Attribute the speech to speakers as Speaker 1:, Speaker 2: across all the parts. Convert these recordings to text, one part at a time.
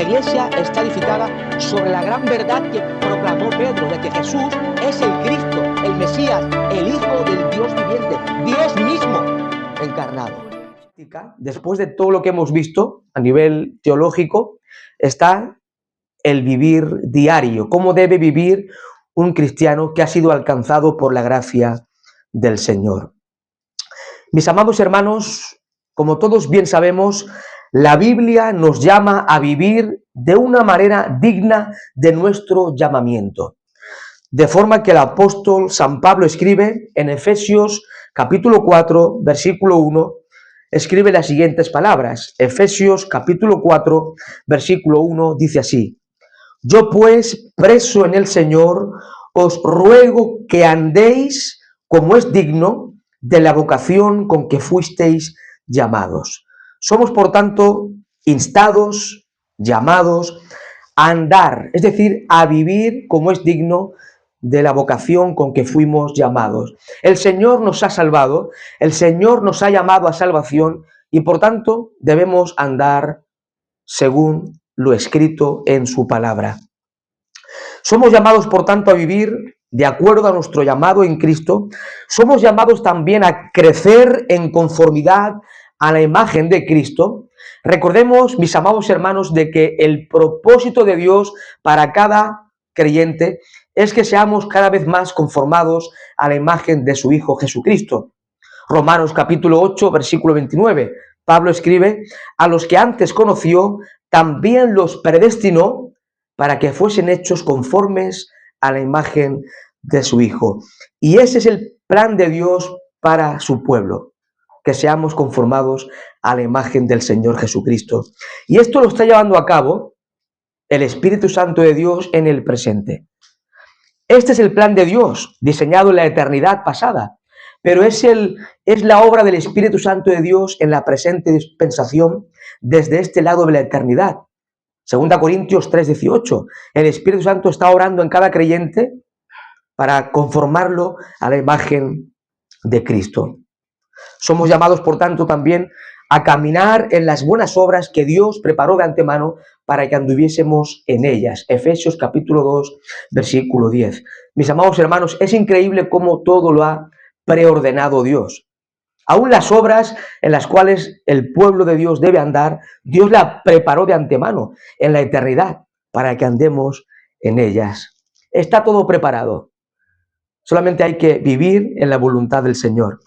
Speaker 1: iglesia está edificada sobre la gran verdad que proclamó Pedro, de que Jesús es el Cristo, el Mesías, el Hijo del Dios viviente, Dios mismo encarnado. Después de todo lo que hemos visto a nivel teológico, está el vivir diario, cómo debe vivir un cristiano que ha sido alcanzado por la gracia del Señor. Mis amados hermanos, como todos bien sabemos, la Biblia nos llama a vivir de una manera digna de nuestro llamamiento. De forma que el apóstol San Pablo escribe en Efesios capítulo 4, versículo 1, escribe las siguientes palabras. Efesios capítulo 4, versículo 1 dice así: Yo pues, preso en el Señor, os ruego que andéis como es digno de la vocación con que fuisteis llamados. Somos, por tanto, instados, llamados a andar, es decir, a vivir como es digno de la vocación con que fuimos llamados. El Señor nos ha salvado, el Señor nos ha llamado a salvación y, por tanto, debemos andar según lo escrito en su palabra. Somos llamados, por tanto, a vivir de acuerdo a nuestro llamado en Cristo. Somos llamados también a crecer en conformidad a la imagen de Cristo. Recordemos, mis amados hermanos, de que el propósito de Dios para cada creyente es que seamos cada vez más conformados a la imagen de su Hijo Jesucristo. Romanos capítulo 8, versículo 29. Pablo escribe: a los que antes conoció, también los predestinó para que fuesen hechos conformes a la imagen de su Hijo. Y ese es el plan de Dios para su pueblo, que seamos conformados a la imagen del Señor Jesucristo. Y esto lo está llevando a cabo el Espíritu Santo de Dios en el presente. Este es el plan de Dios, diseñado en la eternidad pasada, pero es la obra del Espíritu Santo de Dios en la presente dispensación desde este lado de la eternidad. 2 Corintios 3:18. El Espíritu Santo está orando en cada creyente para conformarlo a la imagen de Cristo. Somos llamados, por tanto, también a caminar en las buenas obras que Dios preparó de antemano para que anduviésemos en ellas. Efesios capítulo 2, versículo 10. Mis amados hermanos, es increíble cómo todo lo ha preordenado Dios. Aún las obras en las cuales el pueblo de Dios debe andar, Dios la preparó de antemano en la eternidad para que andemos en ellas. Está todo preparado. Solamente hay que vivir en la voluntad del Señor.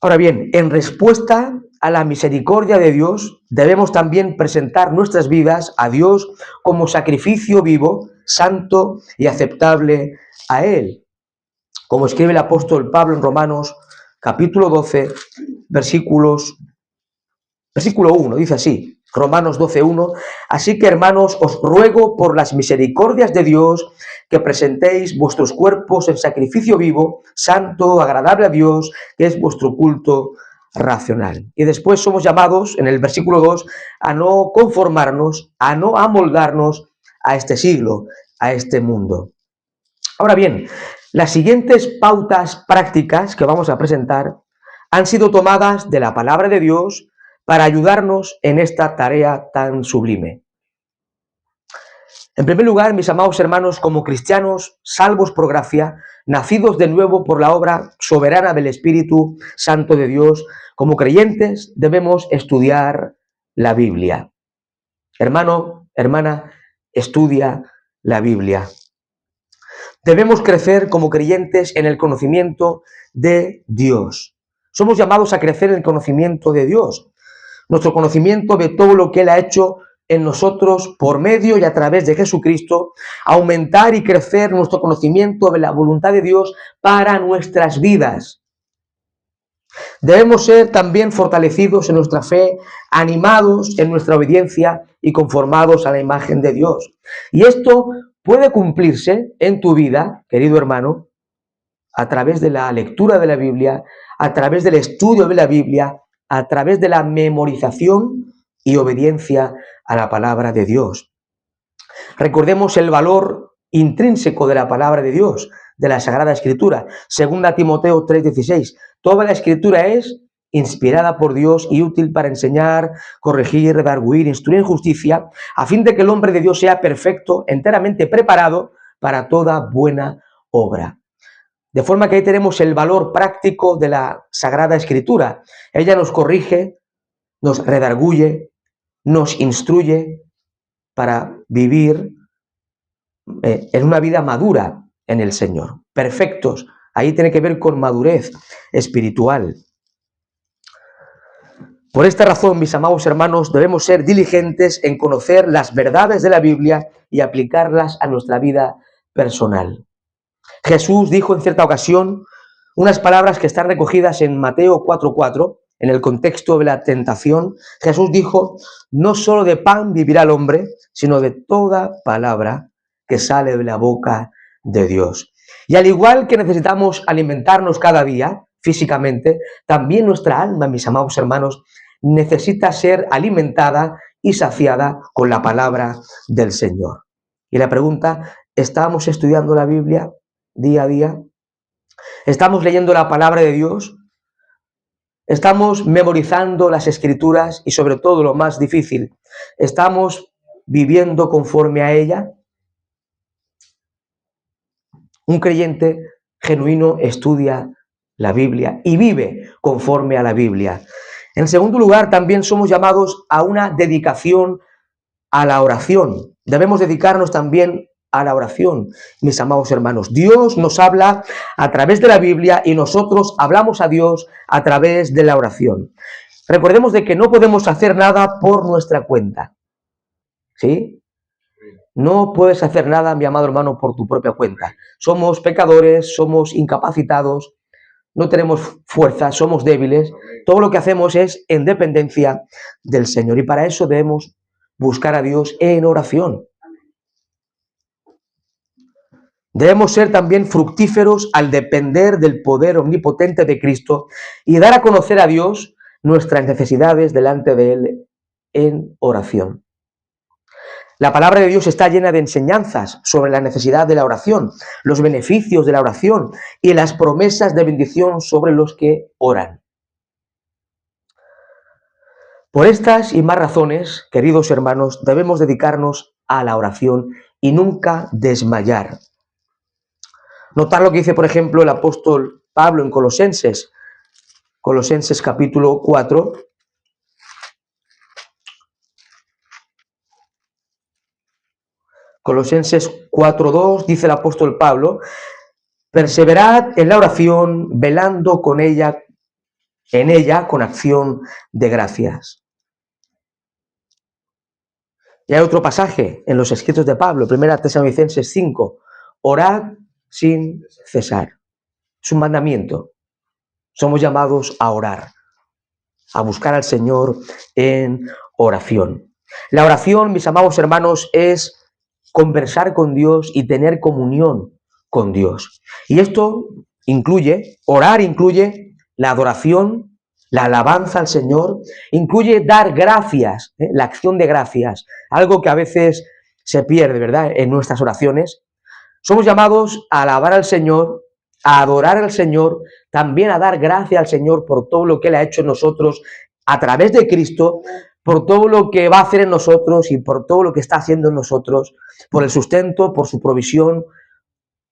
Speaker 1: Ahora bien, en respuesta a la misericordia de Dios, debemos también presentar nuestras vidas a Dios como sacrificio vivo, santo y aceptable a Él. Como escribe el apóstol Pablo en Romanos capítulo 12, versículo 1, dice así, Romanos 12:1, así que, hermanos, os ruego por las misericordias de Dios que presentéis vuestros cuerpos en sacrificio vivo, santo, agradable a Dios, que es vuestro culto racional. Y después somos llamados, en el versículo 2, a no conformarnos, a no amoldarnos a este siglo, a este mundo. Ahora bien, las siguientes pautas prácticas que vamos a presentar han sido tomadas de la palabra de Dios para ayudarnos en esta tarea tan sublime. En primer lugar, mis amados hermanos, como cristianos salvos por gracia, nacidos de nuevo por la obra soberana del Espíritu Santo de Dios, como creyentes debemos estudiar la Biblia. Hermano, hermana, estudia la Biblia. Debemos crecer como creyentes en el conocimiento de Dios. Somos llamados a crecer en el conocimiento de Dios. Nuestro conocimiento de todo lo que Él ha hecho en nosotros por medio y a través de Jesucristo, aumentar y crecer nuestro conocimiento de la voluntad de Dios para nuestras vidas. Debemos ser también fortalecidos en nuestra fe, animados en nuestra obediencia y conformados a la imagen de Dios. Y esto puede cumplirse en tu vida, querido hermano, a través de la lectura de la Biblia, a través del estudio de la Biblia, a través de la memorización y obediencia a la palabra de Dios. Recordemos el valor intrínseco de la palabra de Dios, de la Sagrada Escritura. 2 Timoteo 3:16. Toda la Escritura es inspirada por Dios y útil para enseñar, corregir, redarguir, instruir en justicia, a fin de que el hombre de Dios sea perfecto, enteramente preparado para toda buena obra. De forma que ahí tenemos el valor práctico de la Sagrada Escritura. Ella nos corrige, nos redarguye, nos instruye para vivir en una vida madura en el Señor, perfectos. Ahí tiene que ver con madurez espiritual. Por esta razón, mis amados hermanos, debemos ser diligentes en conocer las verdades de la Biblia y aplicarlas a nuestra vida personal. Jesús dijo en cierta ocasión unas palabras que están recogidas en Mateo 4:4, en el contexto de la tentación. Jesús dijo: no solo de pan vivirá el hombre, sino de toda palabra que sale de la boca de Dios. Y al igual que necesitamos alimentarnos cada día físicamente, también nuestra alma, mis amados hermanos, necesita ser alimentada y saciada con la palabra del Señor. Y la pregunta: ¿estamos estudiando la Biblia día a día? ¿Estamos leyendo la palabra de Dios? ¿Estamos memorizando las Escrituras? Y sobre todo, lo más difícil, ¿estamos viviendo conforme a ella? Un creyente genuino estudia la Biblia y vive conforme a la Biblia. En segundo lugar, también somos llamados a una dedicación a la oración. Debemos dedicarnos también a la oración, mis amados hermanos. Dios nos habla a través de la Biblia y nosotros hablamos a Dios a través de la oración. Recordemos de que no podemos hacer nada por nuestra cuenta, ¿sí? No puedes hacer nada, mi amado hermano, por tu propia cuenta. Somos pecadores, somos incapacitados, no tenemos fuerza, somos débiles. Todo lo que hacemos es en dependencia del Señor y para eso debemos buscar a Dios en oración. Debemos ser también fructíferos al depender del poder omnipotente de Cristo y dar a conocer a Dios nuestras necesidades delante de Él en oración. La palabra de Dios está llena de enseñanzas sobre la necesidad de la oración, los beneficios de la oración y las promesas de bendición sobre los que oran. Por estas y más razones, queridos hermanos, debemos dedicarnos a la oración y nunca desmayar. Notar lo que dice, por ejemplo, el apóstol Pablo en Colosenses capítulo 4. Colosenses 4:2 dice el apóstol Pablo: perseverad en la oración, velando en ella con acción de gracias. Y hay otro pasaje en los escritos de Pablo, 1 Tesalonicenses 5, orad sin cesar. Es un mandamiento. Somos llamados a orar, a buscar al Señor en oración. La oración, mis amados hermanos, es conversar con Dios y tener comunión con Dios. Y esto orar incluye la adoración, la alabanza al Señor, incluye dar gracias, la acción de gracias, algo que a veces se pierde, ¿verdad?, en nuestras oraciones. Somos llamados a alabar al Señor, a adorar al Señor, también a dar gracias al Señor por todo lo que Él ha hecho en nosotros a través de Cristo, por todo lo que va a hacer en nosotros y por todo lo que está haciendo en nosotros, por el sustento, por su provisión,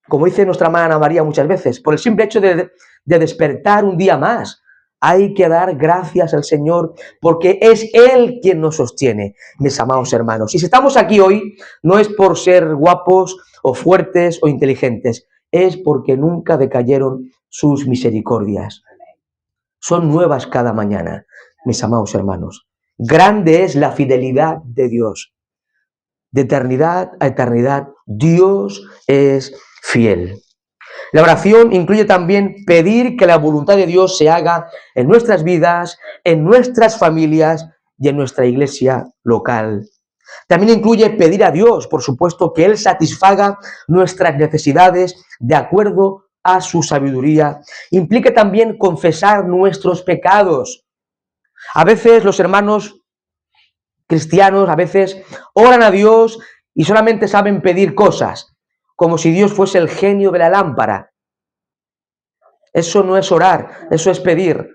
Speaker 1: como dice nuestra hermana Ana María muchas veces, por el simple hecho de despertar un día más. Hay que dar gracias al Señor porque es Él quien nos sostiene, mis amados hermanos. Y si estamos aquí hoy, no es por ser guapos o fuertes o inteligentes, es porque nunca decayeron sus misericordias. Son nuevas cada mañana, mis amados hermanos. Grande es la fidelidad de Dios. De eternidad a eternidad, Dios es fiel. La oración incluye también pedir que la voluntad de Dios se haga en nuestras vidas, en nuestras familias y en nuestra iglesia local. También incluye pedir a Dios, por supuesto, que Él satisfaga nuestras necesidades de acuerdo a su sabiduría. Implica también confesar nuestros pecados. A veces los hermanos cristianos, a veces oran a Dios y solamente saben pedir cosas, como si Dios fuese el genio de la lámpara. Eso no es orar, eso es pedir.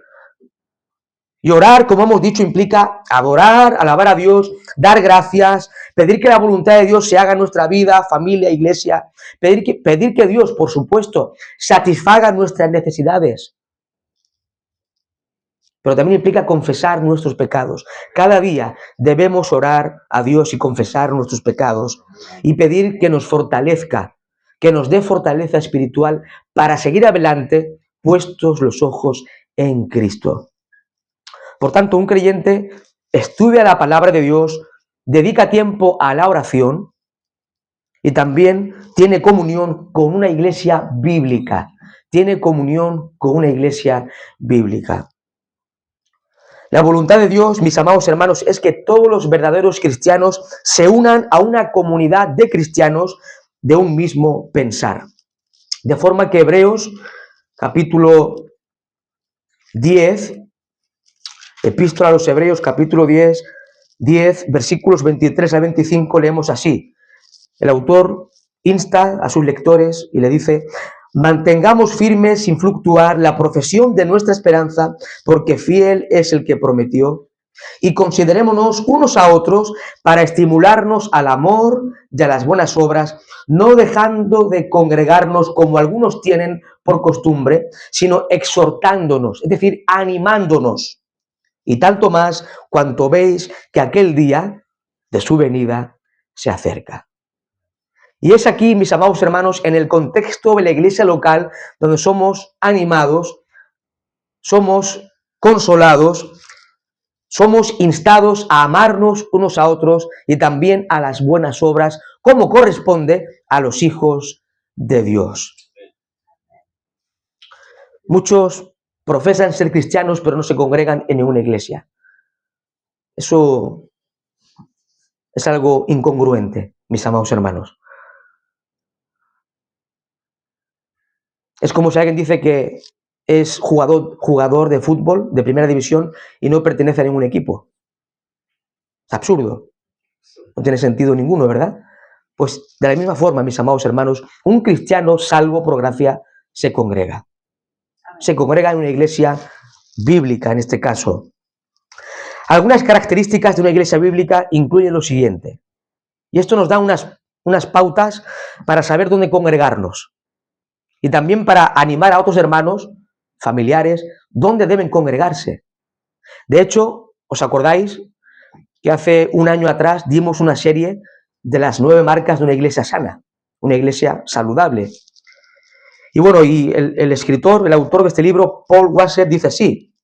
Speaker 1: Y orar, como hemos dicho, implica adorar, alabar a Dios, dar gracias, pedir que la voluntad de Dios se haga en nuestra vida, familia, iglesia, pedir que Dios, por supuesto, satisfaga nuestras necesidades. Pero también implica confesar nuestros pecados. Cada día debemos orar a Dios y confesar nuestros pecados y pedir que nos fortalezca, que nos dé fortaleza espiritual para seguir adelante, puestos los ojos en Cristo. Por tanto, un creyente estudia la palabra de Dios, dedica tiempo a la oración y también tiene comunión con una iglesia bíblica. Tiene comunión con una iglesia bíblica. La voluntad de Dios, mis amados hermanos, es que todos los verdaderos cristianos se unan a una comunidad de cristianos de un mismo pensar. De forma que Hebreos, capítulo 10, Epístola a los Hebreos, capítulo 10, versículos 23 a 25, leemos así. El autor insta a sus lectores y le dice: mantengamos firmes sin fluctuar la profesión de nuestra esperanza, porque fiel es el que prometió. Y considerémonos unos a otros para estimularnos al amor y a las buenas obras, no dejando de congregarnos como algunos tienen por costumbre, sino exhortándonos, es decir, animándonos. Y tanto más cuanto veis que aquel día de su venida se acerca. Y es aquí, mis amados hermanos, en el contexto de la iglesia local, donde somos animados, somos consolados, somos instados a amarnos unos a otros y también a las buenas obras, como corresponde a los hijos de Dios. Muchos profesan ser cristianos, pero no se congregan en ninguna iglesia. Eso es algo incongruente, mis amados hermanos. Es como si alguien dice que es jugador de fútbol de primera división y no pertenece a ningún equipo. Es absurdo. No tiene sentido ninguno, ¿verdad? Pues de la misma forma, mis amados hermanos, un cristiano salvo por gracia se congrega. Se congrega en una iglesia bíblica, en este caso. Algunas características de una iglesia bíblica incluyen lo siguiente. Y esto nos da unas pautas para saber dónde congregarnos. Y también para animar a otros hermanos, familiares, dónde deben congregarse. De hecho, ¿os acordáis que hace un año atrás dimos una serie de las 9 marcas de una iglesia sana, una iglesia saludable? Y bueno, y el escritor, el autor de este libro, Paul Washer, dice así: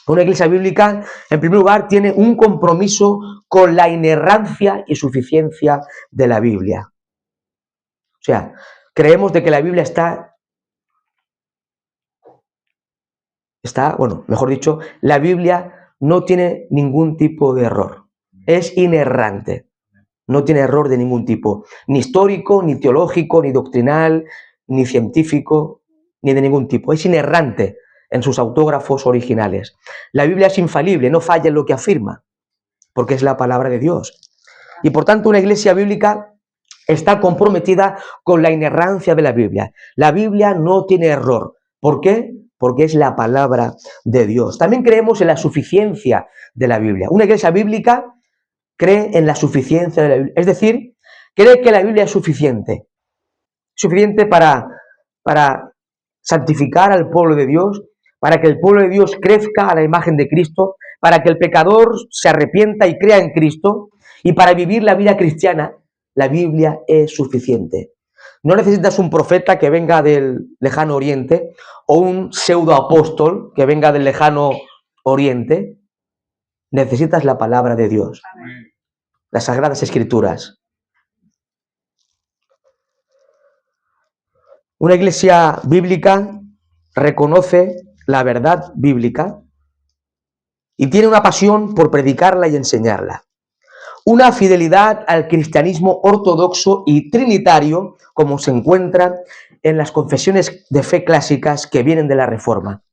Speaker 1: una iglesia bíblica, en primer lugar, tiene un compromiso con la inerrancia y suficiencia de la Biblia. O sea, creemos de que la Biblia bueno, mejor dicho, la Biblia no tiene ningún tipo de error. Es inerrante. No tiene error de ningún tipo. Ni histórico, ni teológico, ni doctrinal, ni científico, ni de ningún tipo. Es inerrante en sus autógrafos originales. La Biblia es infalible, no falla en lo que afirma, porque es la palabra de Dios. Y por tanto, una iglesia bíblica está comprometida con la inerrancia de la Biblia. La Biblia no tiene error. ¿Por qué? Porque es la palabra de Dios. También creemos en la suficiencia de la Biblia. Una iglesia bíblica cree en la suficiencia de la Biblia. Es decir, cree que la Biblia es suficiente. Suficiente para santificar al pueblo de Dios, para que el pueblo de Dios crezca a la imagen de Cristo, para que el pecador se arrepienta y crea en Cristo, y para vivir la vida cristiana, la Biblia es suficiente. No necesitas un profeta que venga del lejano oriente o un pseudoapóstol que venga del lejano oriente. Necesitas la palabra de Dios, las Sagradas Escrituras. Una iglesia bíblica reconoce la verdad bíblica y tiene una pasión por predicarla y enseñarla. Una fidelidad al cristianismo ortodoxo y trinitario, como se encuentra en las confesiones de fe clásicas que vienen de la Reforma.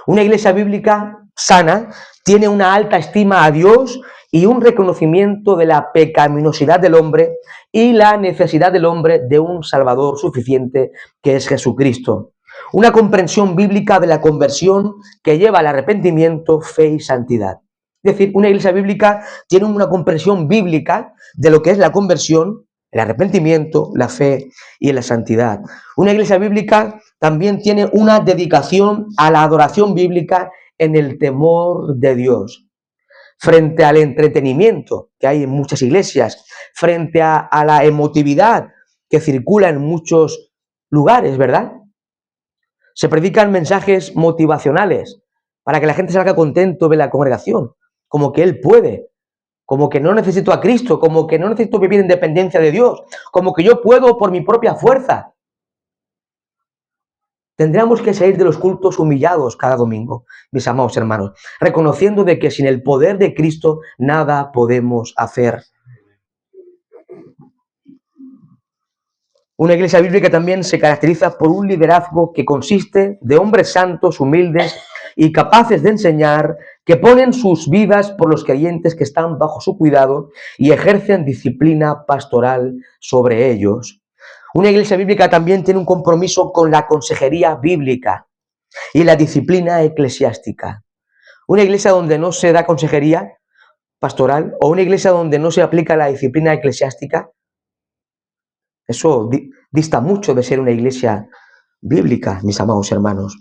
Speaker 1: Una iglesia bíblica sana tiene una alta estima a Dios y un reconocimiento de la pecaminosidad del hombre y la necesidad del hombre de un Salvador suficiente, que es Jesucristo. Una comprensión bíblica de la conversión que lleva al arrepentimiento, fe y santidad. Es decir, una iglesia bíblica tiene una comprensión bíblica de lo que es la conversión, el arrepentimiento, la fe y la santidad. Una iglesia bíblica también tiene una dedicación a la adoración bíblica en el temor de Dios. Frente al entretenimiento que hay en muchas iglesias, frente a la emotividad que circula en muchos lugares, ¿verdad? Se predican mensajes motivacionales para que la gente salga contento de la congregación, como que él puede, como que no necesito a Cristo, como que no necesito vivir en dependencia de Dios, como que yo puedo por mi propia fuerza. Tendríamos que salir de los cultos humillados cada domingo, mis amados hermanos, reconociendo de que sin el poder de Cristo nada podemos hacer. Una iglesia bíblica también se caracteriza por un liderazgo que consiste de hombres santos, humildes y capaces de enseñar, que ponen sus vidas por los creyentes que están bajo su cuidado y ejercen disciplina pastoral sobre ellos. Una iglesia bíblica también tiene un compromiso con la consejería bíblica y la disciplina eclesiástica. Una iglesia donde no se da consejería pastoral o una iglesia donde no se aplica la disciplina eclesiástica, eso dista mucho de ser una iglesia bíblica, mis amados hermanos.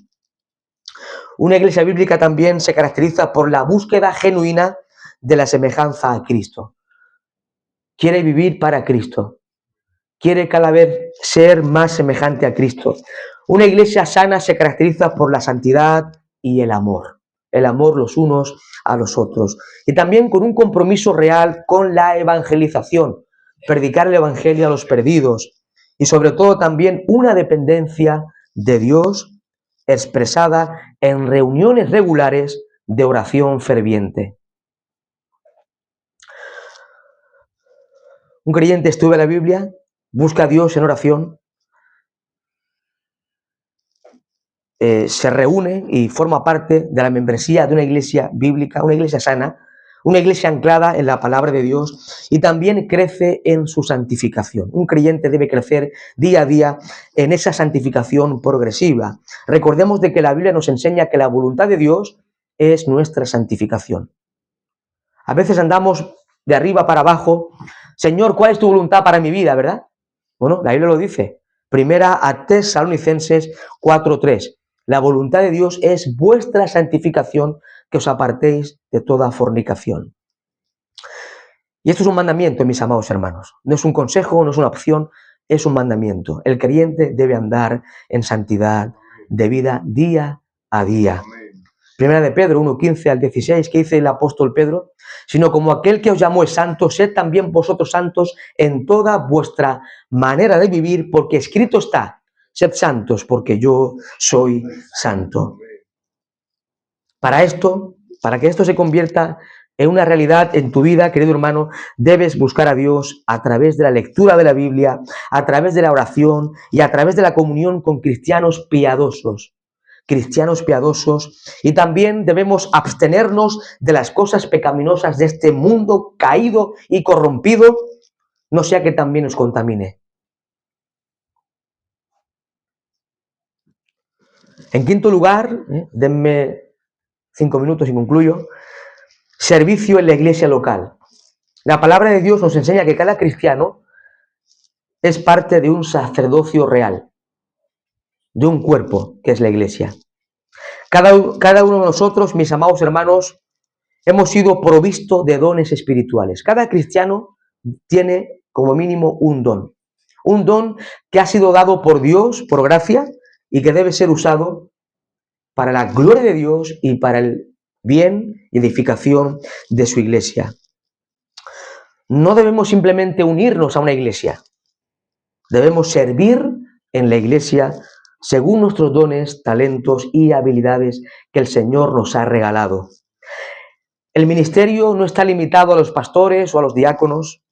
Speaker 1: Una iglesia bíblica también se caracteriza por la búsqueda genuina de la semejanza a Cristo. Quiere vivir para Cristo. Quiere cada vez ser más semejante a Cristo. Una iglesia sana se caracteriza por la santidad y el amor los unos a los otros. Y también con un compromiso real con la evangelización, predicar el evangelio a los perdidos. Y sobre todo también una dependencia de Dios expresada en reuniones regulares de oración ferviente. Un creyente estudia la Biblia, busca a Dios en oración, se reúne y forma parte de la membresía de una iglesia bíblica, una iglesia sana, una iglesia anclada en la palabra de Dios y también crece en su santificación. Un creyente debe crecer día a día en esa santificación progresiva. Recordemos de que la Biblia nos enseña que la voluntad de Dios es nuestra santificación. A veces andamos de arriba para abajo. Señor, ¿cuál es tu voluntad para mi vida, verdad? Bueno, la Biblia lo dice. Primera a Tesalonicenses 4:3. La voluntad de Dios es vuestra santificación, que os apartéis de toda fornicación. Y esto es un mandamiento, mis amados hermanos. No es un consejo, no es una opción, es un mandamiento. El creyente debe andar en santidad de vida día a día. Primera de Pedro 1:15 al 16, que dice el apóstol Pedro, sino como aquel que os llamó es santo, sed también vosotros santos en toda vuestra manera de vivir, porque escrito está, sed santos porque yo soy santo. Para que esto se convierta en una realidad en tu vida, querido hermano, debes buscar a Dios a través de la lectura de la Biblia, a través de la oración y a través de la comunión con cristianos piadosos, y también debemos abstenernos de las cosas pecaminosas de este mundo caído y corrompido, no sea que también nos contamine. En quinto lugar, denme 5 minutos y concluyo, servicio en la iglesia local. La palabra de Dios nos enseña que cada cristiano es parte de un sacerdocio real, de un cuerpo que es la iglesia. Cada uno de nosotros, mis amados hermanos, hemos sido provistos de dones espirituales. Cada cristiano tiene como mínimo un don que ha sido dado por Dios, por gracia, y que debe ser usado para la gloria de Dios y para el bien y edificación de su iglesia. No debemos simplemente unirnos a una iglesia, debemos servir en la iglesia según nuestros dones, talentos y habilidades que el Señor nos ha regalado. El ministerio no está limitado a los pastores o a los diáconos.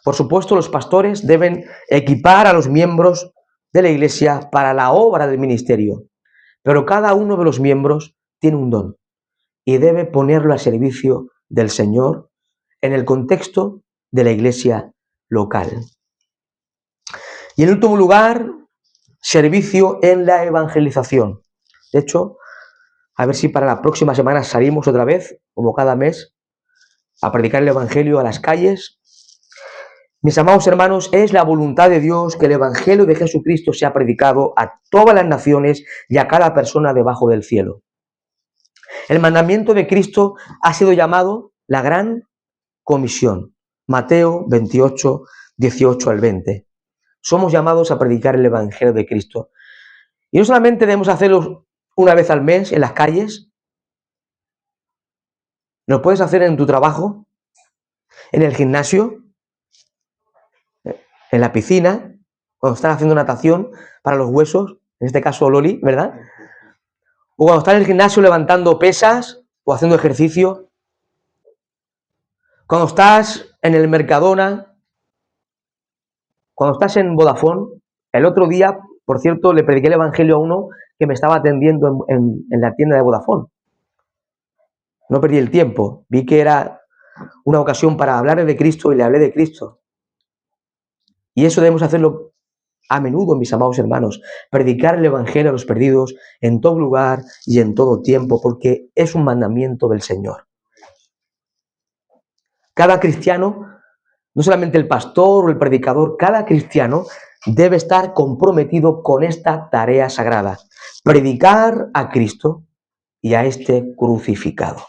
Speaker 1: Por supuesto, los pastores deben equipar a los miembros de la iglesia para la obra del ministerio, pero cada uno de los miembros tiene un don y debe ponerlo al servicio del Señor en el contexto de la iglesia local. Y en último lugar, servicio en la evangelización. De hecho, a ver si para la próxima semana salimos otra vez, como cada mes, a predicar el evangelio a las calles. Mis amados hermanos, es la voluntad de Dios que el evangelio de Jesucristo sea predicado a todas las naciones y a cada persona debajo del cielo. El mandamiento de Cristo ha sido llamado la gran comisión. Mateo 28, 18 al 20. Somos llamados a predicar el evangelio de Cristo. Y no solamente debemos hacerlo una vez al mes en las calles, lo puedes hacer en tu trabajo, en el gimnasio, en la piscina, cuando estás haciendo natación para los huesos, en este caso Loli, ¿verdad? O cuando estás en el gimnasio levantando pesas o haciendo ejercicio. Cuando estás en el Mercadona, cuando estás en Vodafone. El otro día, por cierto, le prediqué el evangelio a uno que me estaba atendiendo en la tienda de Vodafone. No perdí el tiempo, vi que era una ocasión para hablarle de Cristo y le hablé de Cristo. Y eso debemos hacerlo a menudo, mis amados hermanos, predicar el evangelio a los perdidos en todo lugar y en todo tiempo, porque es un mandamiento del Señor. Cada cristiano, no solamente el pastor o el predicador, cada cristiano debe estar comprometido con esta tarea sagrada, predicar a Cristo y a este crucificado.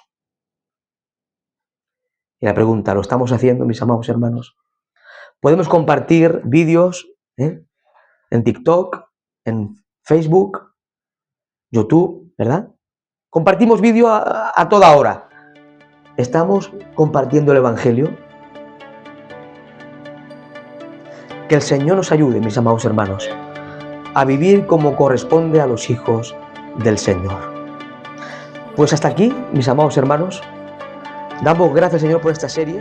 Speaker 1: Y la pregunta, ¿lo estamos haciendo, mis amados hermanos? Podemos compartir vídeos en TikTok, en Facebook, YouTube, ¿verdad? Compartimos vídeo a toda hora. ¿Estamos compartiendo el evangelio? Que el Señor nos ayude, mis amados hermanos, a vivir como corresponde a los hijos del Señor. Pues hasta aquí, mis amados hermanos. Damos gracias, Señor, por esta serie.